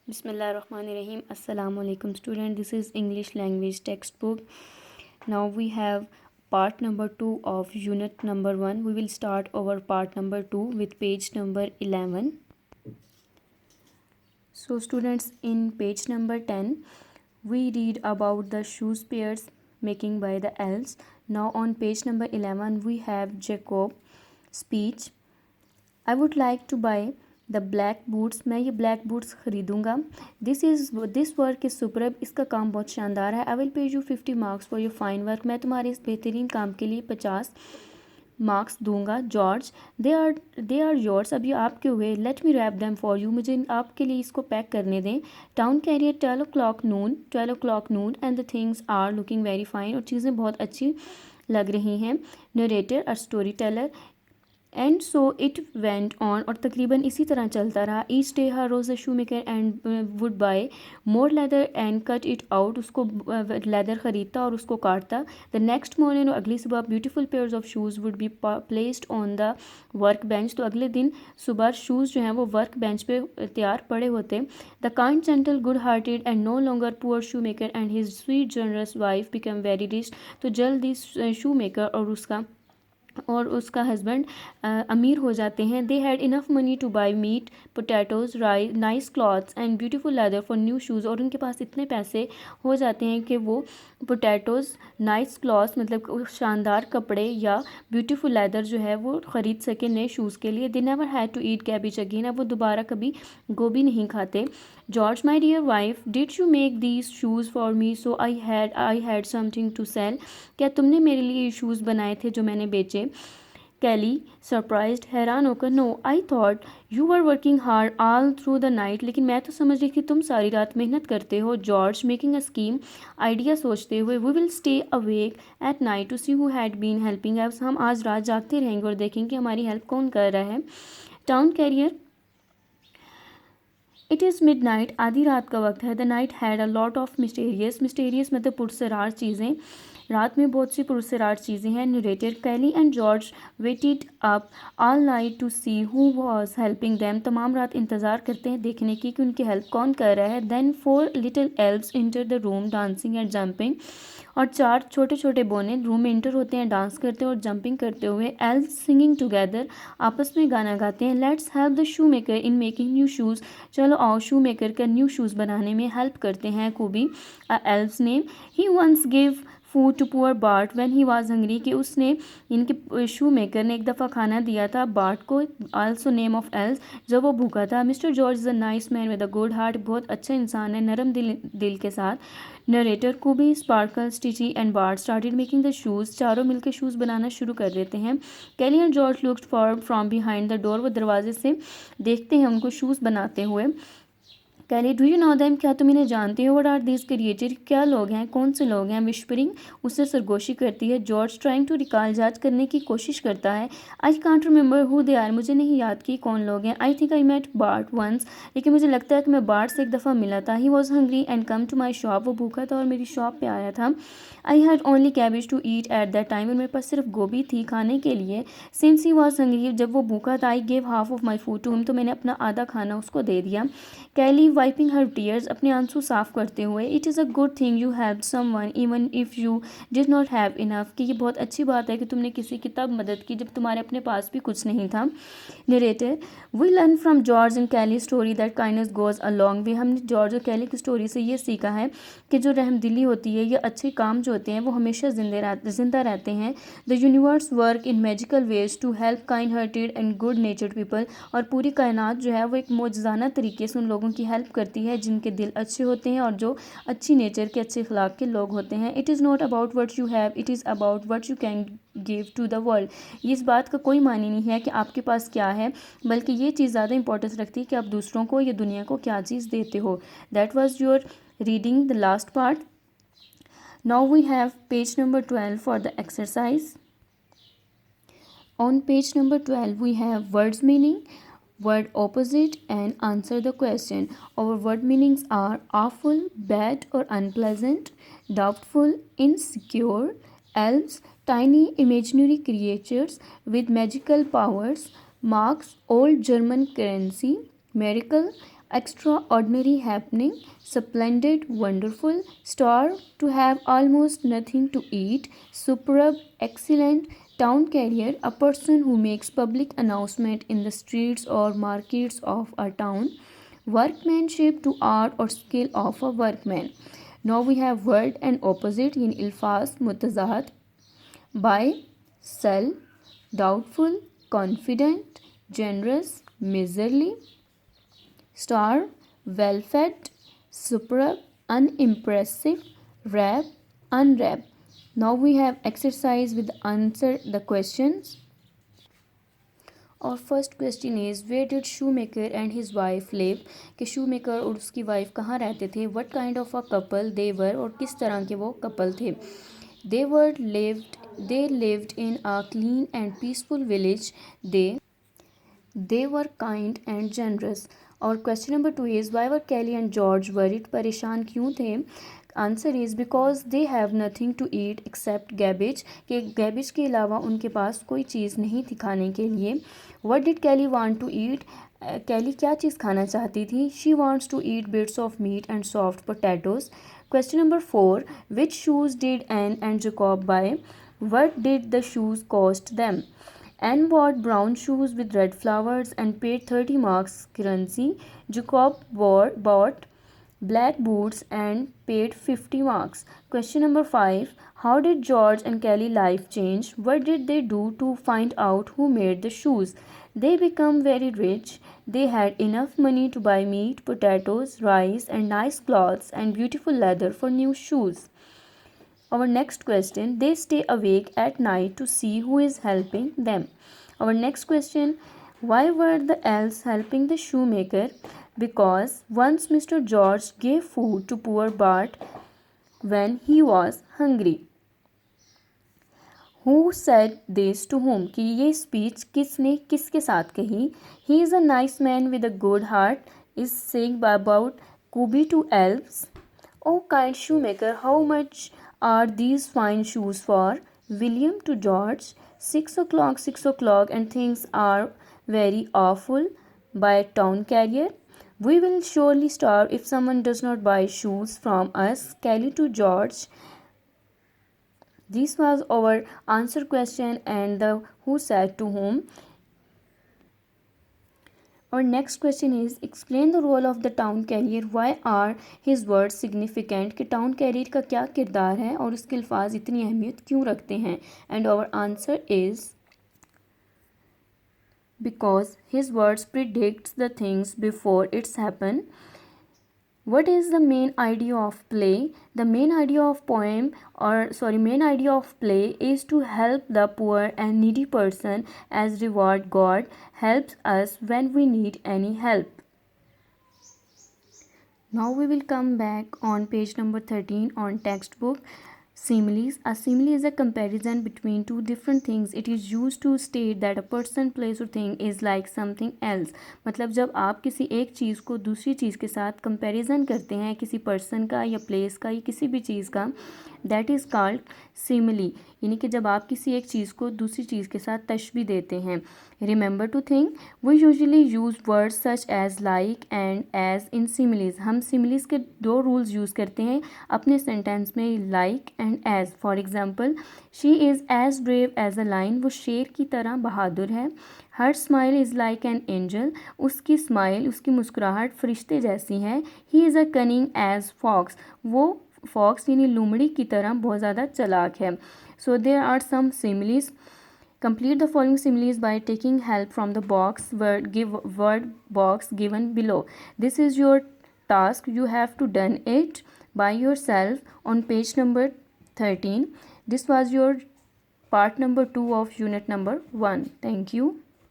Bismillahirrahmanirrahim. Assalamu alaikum student. This is English language textbook. Now we have part number 2 of unit number 1. We will start our part number 2 with page number 11. So students, in page number 10 we read about the shoes pairs making by the elves. Now on page number 11 we have Jacob speech. I would like to buy the black boots, मैं ये black boots ख़रीदूँगा. This work is superb, इसका काम बहुत शानदार है. I will pay you 50 marks for your fine work, मैं तुम्हारे इस बेहतरीन काम के लिए 50 मार्क्स दूंगा. जॉर्ज, दे आर योर्स, अब ये आपके हुए. Let me wrap them for you, मुझे आपके लिए इसको पैक करने दें. Town crier 12 o'clock noon and the things are looking very fine, और चीज़ें बहुत अच्छी लग रही हैं. नरेटर और story teller. And so it went on, और तकरीबन इसी तरह चलता रहा. ईच डे हर रोज़ the shoe maker and would buy more leather and cut it out, उसको लेदर ख़रीदता और उसको काटता. द नेक्स्ट मॉर्निंग, अगली सुबह beautiful pairs of shoes would be placed on the work bench, तो अगले दिन सुबह शूज़ जो हैं वो वर्क बेंच पे तैयार पड़े होते. The kind gentle good hearted and no longer poor shoe maker and his sweet generous wife become very rich, तो जल्द ही शू मेकर और उसका हस्बैंड अमीर हो जाते हैं. They had enough money to buy meat, potatoes, rice, nice clothes and beautiful leather for new shoes, और उनके पास इतने पैसे हो जाते हैं कि वो पोटैटोज़, नाइस क्लॉथ्स मतलब शानदार कपड़े या ब्यूटीफुल लेदर जो है वो ख़रीद सके नए शूज़ के लिए. They never had to eat cabbage again, अब वो दोबारा कभी गोभी नहीं खाते. George, my dear wife, did you make these shoes for me so I had something to sell, क्या तुमने मेरे लिए ये शूज़ बनाए थे जो मैंने बेचे. कैली, सरप्राइज्ड, हैरान होकर, no I thought you were working hard all through the night, लेकिन मैं तो समझ रही थी तुम सारी रात मेहनत करते हो. George, making a scheme, idea सोचते हुए, we will stay awake at night to see who had been helping us, हम आज रात जागते रहेंगे और देखेंगे कि हमारी हेल्प कौन कर रहा है. Town crier, it is midnight, आधी रात का वक्त है. The night had a lot of mysterious मतलब पुरसरार चीज़ें, रात में बहुत सी पुरसरार चीज़ें हैं. Narrator, Kelly and George waited up all night to see who was helping them, तमाम रात इंतज़ार करते हैं देखने की कि उनकी हेल्प कौन कर रहा है. Then 4 little elves enter the room dancing and jumping, और 4 छोटे छोटे बोने रूम में इंटर होते हैं डांस करते हैं और जंपिंग करते हुए. एल्व्स सिंगिंग टुगेदर, आपस में गाना गाते हैं. Let's help the shoe maker in making new shoes, चलो आओ शू मेकर का न्यू शूज़ बनाने में हेल्प करते हैं. Khubi, elves name, he once give food to poor Bart when he was hungry, कि उसने इनके शू मेकर ने एक दफ़ा खाना दिया था बार्ट को. आल्सो नेम ऑफ एल्स, जब वो भूखा था. Mister George is a nice man with a good heart, बहुत अच्छा इंसान है नरम दिल के साथ. Narrator, Kubi, Sparkle, Stitchy and Bart started making the shoes, चारों मिलकर शूज़ बनाना शुरू कर देते हैं. Kelly and George looked for from behind the door, वो दरवाजे से देखते हैं उनको शूज़ बनाते हुए. Kelly, do you know them, क्या तुम इन्हें जानते हो. व्हाट आर दिस क्रिएटर, क्या लोग हैं, कौन से लोग हैं. विस्परिंग, उससे सरगोशी करती है. जॉर्ज, ट्राइंग टू रिकॉल, याद करने की कोशिश करता है. I can't remember who they are, मुझे नहीं याद कि कौन लोग हैं. I think I met Bart once, लेकिन मुझे लगता है कि मैं बार्ट से एक दफ़ा मिला था. He was hungry and come to my shop, वो भूखा था और मेरी शॉप पे आया था. I had only cabbage to eat at that time, और मेरे पास सिर्फ गोभी थी खाने के लिए. सिंस ही वॉज हंग्री, जब वो भूखा था, I gave half of my food to him, तो मैंने अपना आधा खाना उसको दे दिया. कैली, वाइपिंग हर टीयर्स, अपने आंसू साफ करते हुए, it is a good thing you help someone even if you did not have enough, कि ये बहुत अच्छी बात है कि तुमने किसी की तब मदद की जब तुम्हारे अपने पास भी कुछ नहीं था. Narrator, we learn from George and Kelly story that kindness goes a long way, हमने जॉर्ज और कैली की स्टोरी से ये सीखा है कि जो रहमदिली होती है या अच्छे काम जो होते हैं वो हमेशा जिंदा रहते हैं. The universe work in magical ways to help kind hearted and good natured people, और पूरी कायनात जो है वो एक मौजज़ाना तरीके से उन लोगों की हेल्प करती है जिनके दिल अच्छे होते हैं और जो अच्छी नेचर के, अच्छे अखलाक के लोग होते हैं. It is not about what you have, it is about what you can give to the world, इस बात का कोई मानी नहीं है कि आपके पास क्या है, बल्कि ये चीज़ ज़्यादा इंपॉर्टेंस रखती है कि आप दूसरों को या दुनिया को क्या चीज़ देते हो. That was your reading the last part. Now we have page number 12 for the exercise. On page number 12 we have words meaning, word opposite and answer the question. Our word meanings are awful, bad or unpleasant, doubtful, insecure, elves, tiny imaginary creatures with magical powers, marks, old German currency, miracle, extraordinary happening, splendid, wonderful, star, to have almost nothing to eat, superb, excellent, town carrier, a person who makes public announcement in the streets or markets of a town, workmanship, to art or skill of a workman. Now we have word and opposite in ilfaz mutazad: buy, sell, doubtful, confident, generous, miserly, star, well fed, superb, unimpressive, rap, unwrap. Now we have exercise with answer the questions. और first question is where did shoe maker and his wife live, कि shoe maker और उसकी wife कहाँ रहते थे, what kind of a couple they were, और किस तरह के वो कपल थे. They lived in a clean and peaceful village. They were kind and generous. और question number 2 is why were Kelly and George worried, परेशान क्यों थे. Answer is because they have nothing to eat except garbage, कि garbage के अलावा उनके पास कोई चीज़ नहीं थी खाने के लिए. What did Kelly want to eat, Kelly क्या चीज़ खाना चाहती थी. She wants to eat bits of meat and soft potatoes. Question number 4, which shoes did Anne and Jacob buy, what did the shoes cost them. Anne bought brown shoes with red flowers and paid 30 marks currency. Jacob bought black boots and paid 50 marks. Question number 5. How did George and Kelly life change? What did they do to find out who made the shoes? They became very rich. They had enough money to buy meat, potatoes, rice, and nice clothes and beautiful leather for new shoes. Our next question, they stay awake at night to see who is helping them. Our next question, why were the elves helping the shoemaker? Because once Mr. George gave food to poor Bart when he was hungry. Who said this to whom, कि ये speech किसने किसके साथ कही. He is a nice man with a good heart is saying about Kubi to elves. Oh kind shoemaker, how much are these fine shoes for? William to George, 6 o'clock, and things are very awful. By town carrier, we will surely starve if someone does not buy shoes from us. Kelly to George. This was our answer question and the who said to whom. Our next question is explain the role of the town carrier. Why are his words significant, कि town carrier का क्या किरदार है और उसके अल्फाज इतनी अहमियत क्यों रखते हैं. And our answer is because his words predicts the things before it's happen. What is the main idea of play? The main idea of main idea of play is to help the poor and needy person as reward. God helps us when we need any help. Now we will come back on page number 13 on textbook. Similes. A simile is a comparison between two different things. It is used to state that a person, place or thing is like something else. मतलब जब आप किसी एक चीज़ को दूसरी चीज़ के साथ comparison करते हैं, किसी पर्सन का या प्लेस का या किसी भी चीज़ का, दैट इज़ कॉल्ड सिमिली. यानी कि जब आप किसी एक चीज़ को दूसरी चीज़ के साथ तशबीह देते हैं. Remember to think, we usually use words such as like and as in similes. हम सिमिलीज के 2 रूल्स यूज़ करते हैं अपने सेंटेंस में, like and as. For example, she is as brave as a lion, वो शेर की तरह बहादुर है. Her smile is like an angel, उसकी स्माइल, उसकी मुस्कुराहट फरिश्ते जैसी है. He is a cunning as fox, वो फॉक्स यानी लोमड़ी की तरह बहुत ज़्यादा चालाक है. So there are some similes. Complete the following similes by taking help from the word box given below. This is your task. You have to done it by yourself on page number 13. This was your part number 2 of unit number 1. Thank you.